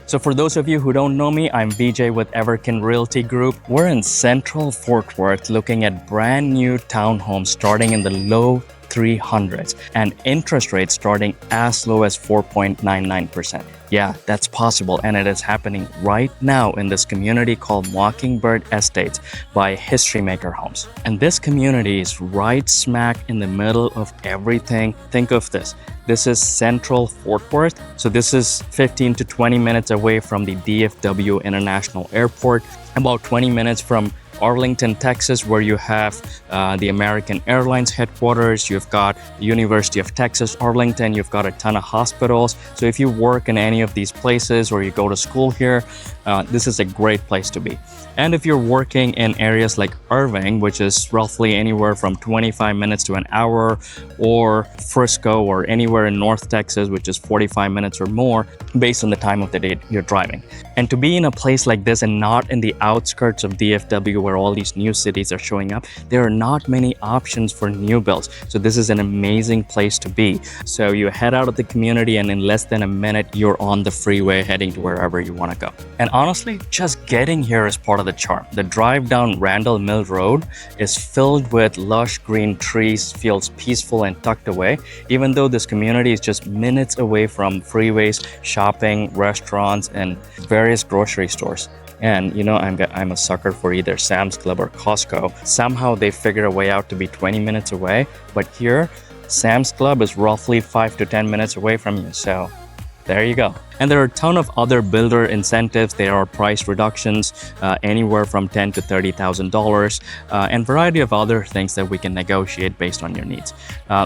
So for those of you who don't know me, I'm Vijay with EverKin Realty Group. We're in Central Fort Worth looking at brand new townhomes starting in the low 300s and interest rates starting as low as 4.99%. Yeah, that's possible, and it is happening right now in this community called Mockingbird Estates by History Maker Homes. And this community is right smack in the middle of everything. Think of this. This is Central Fort Worth. So this is 15 to 20 minutes away from the DFW International Airport, about 20 minutes from Arlington, Texas, where you have the American Airlines headquarters. You've got the University of Texas, Arlington. You've got a ton of hospitals. So if you work in any of these places or you go to school here, this is a great place to be. And if you're working in areas like Irving, which is roughly anywhere from 25 minutes to an hour, or Frisco or anywhere in North Texas, which is 45 minutes or more, based on the time of the day you're driving. And to be in a place like this and not in the outskirts of DFW where all these new cities are showing up, there are not many options for new builds. So this is an amazing place to be. So you head out of the community and in less than a minute, you're on the freeway heading to wherever you want to go. And honestly, just getting here is part of the charm. The drive down Randall Mill Road is filled with lush green trees, feels peaceful and tucked away, even though this community is just minutes away from freeways, shopping, restaurants, and various grocery stores. And you know, I'm a sucker for either Sam's Club or Costco. Somehow they figure a way out to be 20 minutes away, but here, Sam's Club is roughly 5 to 10 minutes away from you. So there you go. And there are a ton of other builder incentives. There are price reductions, anywhere from $10,000 to $30,000, and variety of other things that we can negotiate based on your needs.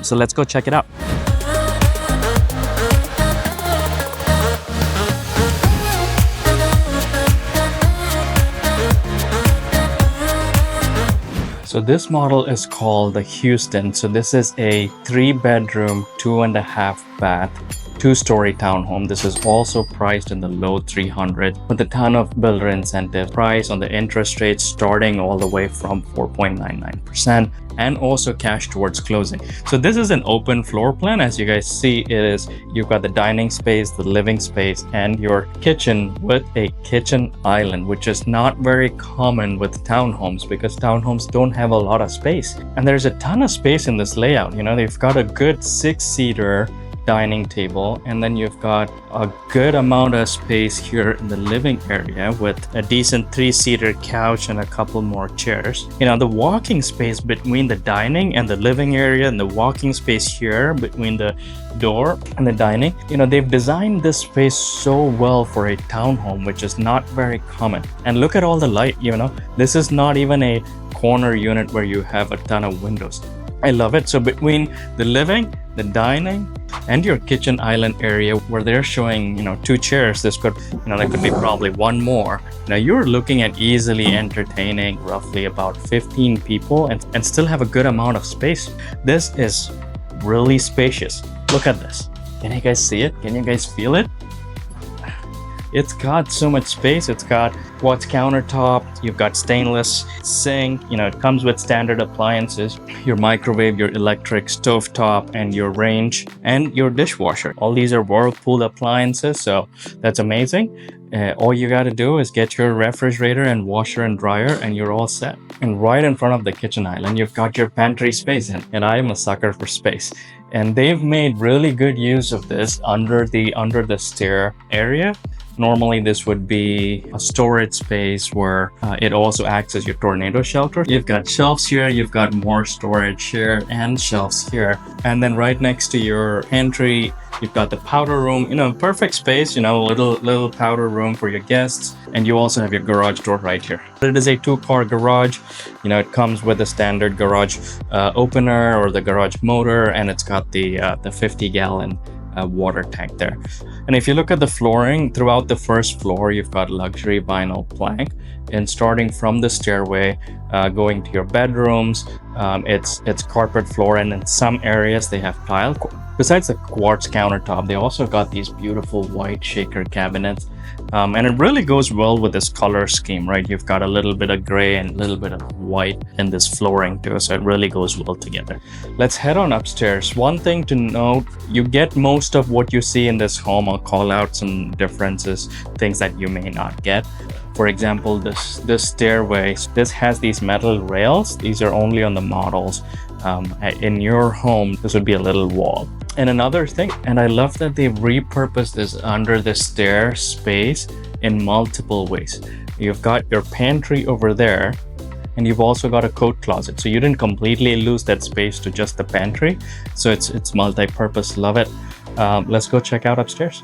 So let's go check it out. So this model is called the Houston. So this is a 3-bedroom, 2.5 bath, 2-story townhome. This is also priced in the low 300s with a ton of builder incentive. Price on the interest rate starting all the way from 4.99% and also cash towards closing. So this is an open floor plan. As you guys see, you've got the dining space, the living space, and your kitchen with a kitchen island, which is not very common with townhomes because townhomes don't have a lot of space. And there's a ton of space in this layout. You know, they've got a good 6-seater dining table, and then you've got a good amount of space here in the living area with a decent 3-seater couch and a couple more chairs. You know, the walking space between the dining and the living area and the walking space here between the door and the dining, you know, they've designed this space so well for a townhome, which is not very common. And look at all the light. You know, this is not even a corner unit where you have a ton of windows. I love it. So between the living, the dining, and your kitchen island area where they're showing, you know, 2 chairs, this could, you know, there could be probably one more. Now you're looking at easily entertaining roughly about 15 people and still have a good amount of space. This is really spacious. Look at this. Can you guys see it? Can you guys feel it? It's got so much space. It's got quartz countertop. You've got stainless sink. You know, it comes with standard appliances, your microwave, your electric stovetop, and your range, and your dishwasher. All these are Whirlpool appliances, so that's amazing. All you got to do is get your refrigerator and washer and dryer, and you're all set. And right in front of the kitchen island, you've got your pantry space, and I am a sucker for space. And they've made really good use of this under the stair area. Normally, this would be a storage space where it also acts as your tornado shelter. You've got shelves here, you've got more storage here and shelves here. And then right next to your pantry, you've got the powder room, you know, perfect space, you know, little powder room for your guests. And you also have your garage door right here. It is a 2-car garage. You know, it comes with a standard garage opener or the garage motor, and it's got the 50-gallon water tank there. And if you look at the flooring throughout the first floor, you've got luxury vinyl plank, and starting from the stairway, going to your bedrooms, It's carpet floor, and in some areas they have tile. Besides the quartz countertop, they also got these beautiful white shaker cabinets. And it really goes well with this color scheme, right? You've got a little bit of gray and a little bit of white in this flooring too, so it really goes well together. Let's head on upstairs. One thing to note, you get most of what you see in this home. I'll call out some differences, things that you may not get. For example, this stairway, this has these metal rails. These are only on the models. In your home, this would be a little wall. And another thing, and I love that they've repurposed this under the stair space in multiple ways. You've got your pantry over there, and you've also got a coat closet. So you didn't completely lose that space to just the pantry. So it's multi-purpose. Love it. Let's go check out upstairs.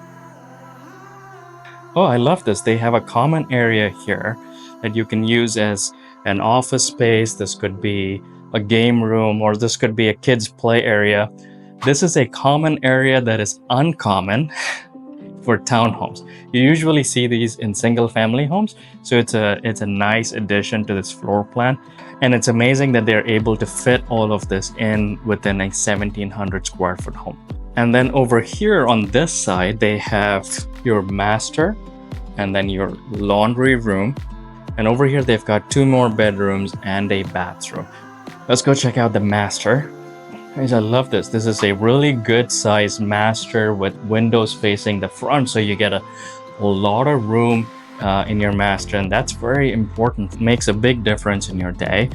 Oh, I love this. They have a common area here that you can use as an office space. This could be a game room, or this could be a kids' play area. This is a common area that is uncommon for townhomes. You usually see these in single-family homes, so it's a nice addition to this floor plan. And it's amazing that they're able to fit all of this in within a 1,700 square foot home. And then over here on this side, they have your master and then your laundry room. And over here, they've got 2 more bedrooms and a bathroom. Let's go check out the master. Guys, I love this. This is a really good sized master with windows facing the front. So you get a lot of room in your master, and that's very important. It makes a big difference in your day.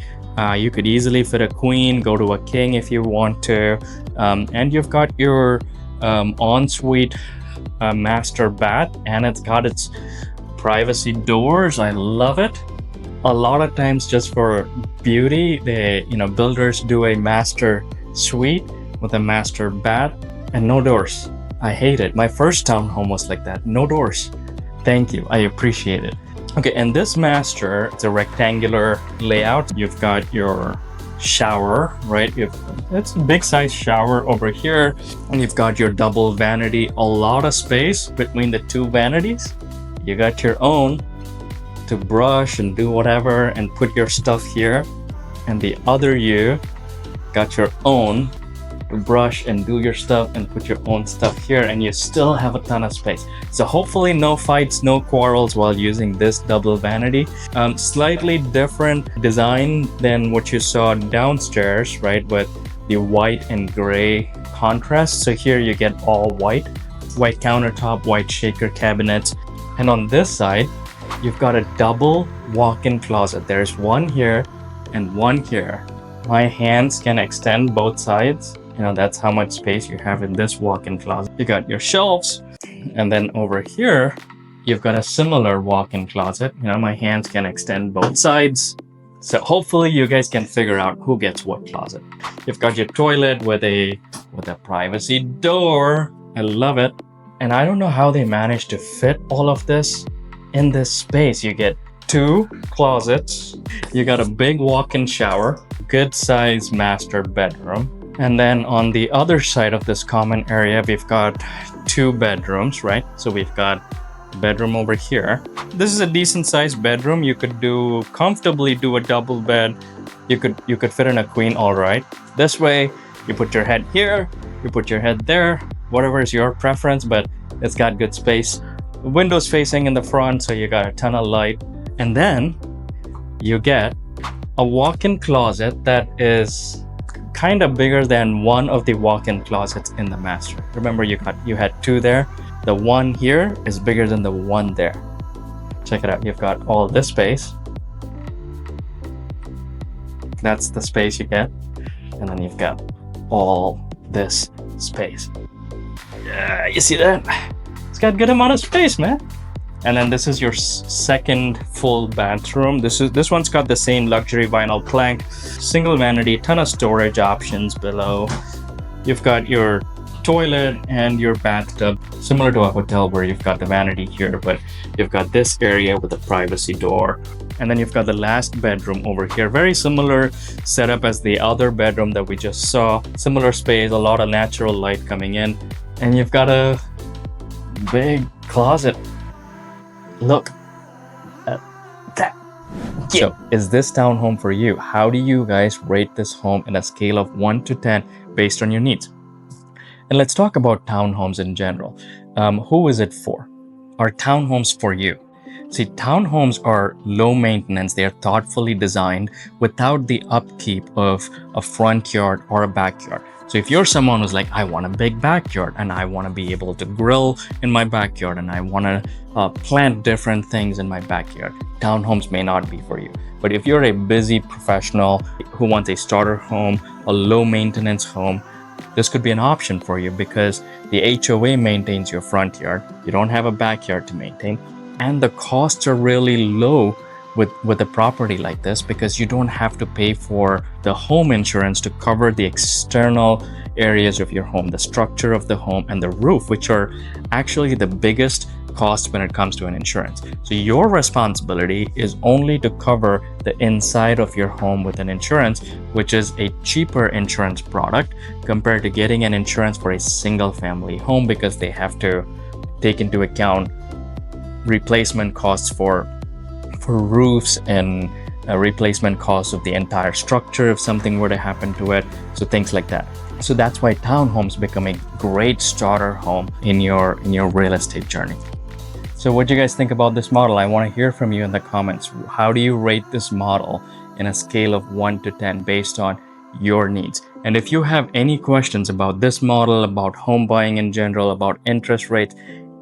You could easily fit a queen, go to a king if you want to. And you've got your ensuite master bath, and it's got its privacy doors. I love it. A lot of times, just for beauty, builders do a master suite with a master bath and no doors. I hate it. My first townhome was like that. No doors. Thank you. I appreciate it. Okay, and this master, it's a rectangular layout. You've got your shower, right? It's a big size shower over here, and you've got your double vanity. A lot of space between the 2 vanities. You got your own to brush and do whatever and put your stuff here, and the other you got your own to brush and do your stuff and put your own stuff here, and you still have a ton of space. So hopefully no fights, no quarrels while using this double vanity. Slightly different design than what you saw downstairs, right, with the white and gray contrast. So here you get all white countertop, white shaker cabinets, and on this side you've got a double walk-in closet. There's one here and one here. My hands can extend both sides. That's how much space you have in this walk-in closet. You got your shelves, and then over here you've got a similar walk-in closet. My hands can extend both sides. So hopefully you guys can figure out who gets what closet. You've got your toilet with a privacy door. I love it. And I don't know how they managed to fit all of this in this space. You get 2 closets. You got a big walk-in shower, good size master bedroom. And then on the other side of this common area, we've got 2 bedrooms, right? So we've got a bedroom over here. This is a decent sized bedroom. You could comfortably do a double bed. You could fit in a queen, all right. This way, you put your head here, you put your head there, whatever is your preference, but it's got good space. Windows facing in the front, so you got a ton of light. And then you get a walk-in closet that is kind of bigger than one of the walk-in closets in the master. Remember, you had 2 there. The one here is bigger than the one there. Check it out. You've got all this space. That's the space you get. And then you've got all this space. Yeah, you see that? It's got a good amount of space, man. And then this is your second full bathroom. This one's got the same luxury vinyl plank, single vanity, ton of storage options below. You've got your toilet and your bathtub, similar to a hotel where you've got the vanity here, but you've got this area with a privacy door. And then you've got the last bedroom over here. Very similar setup as the other bedroom that we just saw. Similar space, a lot of natural light coming in. And you've got a big closet. Look at that. So is this townhome for you? How do you guys rate this home in a scale of 1 to 10 based on your needs? And let's talk about townhomes in general. Who is it for? Are townhomes for you? See, townhomes are low maintenance. They are thoughtfully designed without the upkeep of a front yard or a backyard. So if you're someone who's like, I want a big backyard and I want to be able to grill in my backyard and I want to plant different things in my backyard, townhomes may not be for you. But if you're a busy professional who wants a starter home, a low maintenance home, this could be an option for you because the HOA maintains your front yard. You don't have a backyard to maintain. And the costs are really low with a property like this because you don't have to pay for the home insurance to cover the external areas of your home, the structure of the home and the roof, which are actually the biggest cost when it comes to an insurance. So your responsibility is only to cover the inside of your home with an insurance, which is a cheaper insurance product compared to getting an insurance for a single family home because they have to take into account replacement costs for roofs and replacement costs of the entire structure if something were to happen to it. So things like that. So that's why townhomes become a great starter home in your real estate journey. So what do you guys think about this model? I want to hear from you in the comments. How do you rate this model in a scale of 1 to 10 based on your needs? And if you have any questions about this model, about home buying in general, about interest rates,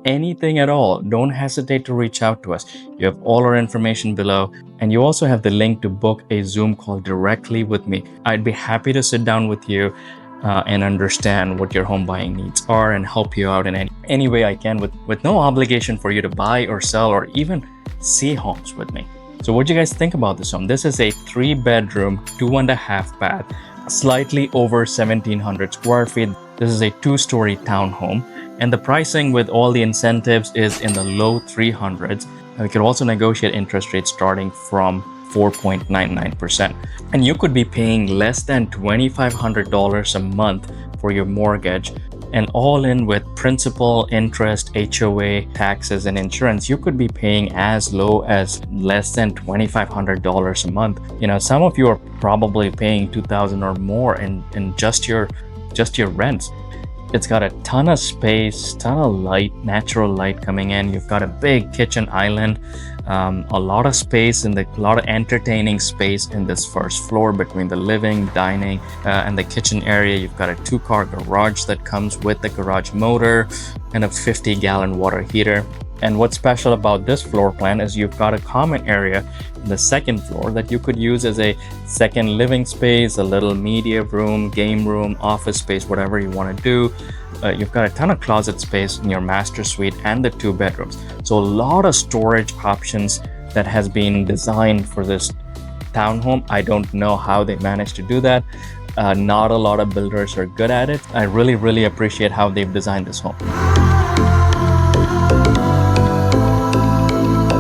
anything at all, don't hesitate to reach out to us. You have all our information below, and you also have the link to book a Zoom call directly with me. I'd be happy to sit down with you and understand what your home buying needs are and help you out in any way I can with no obligation for you to buy or sell or even see homes with me. So what do you guys think about this home? This is a 3-bedroom, 2.5 bath, slightly over 1,700 square feet. This is a 2-story townhome. And the pricing with all the incentives is in the low 300s. And we could also negotiate interest rates starting from 4.99%. And you could be paying less than $2,500 a month for your mortgage. And all in with principal, interest, HOA, taxes, and insurance, you could be paying as low as less than $2,500 a month. You know, some of you are probably paying $2,000 or more in just your rents. It's got a ton of space, ton of light, natural light coming in. You've got a big kitchen island, a lot of space a lot of entertaining space in this first floor between the living, dining, and the kitchen area. You've got a 2-car garage that comes with the garage motor and a 50-gallon water heater. And what's special about this floor plan is you've got a common area in the second floor that you could use as a second living space, a little media room, game room, office space, whatever you want to do. You've got a ton of closet space in your master suite and the 2 bedrooms. So a lot of storage options that has been designed for this townhome. I don't know how they managed to do that. Not a lot of builders are good at it. I really, really appreciate how they've designed this home.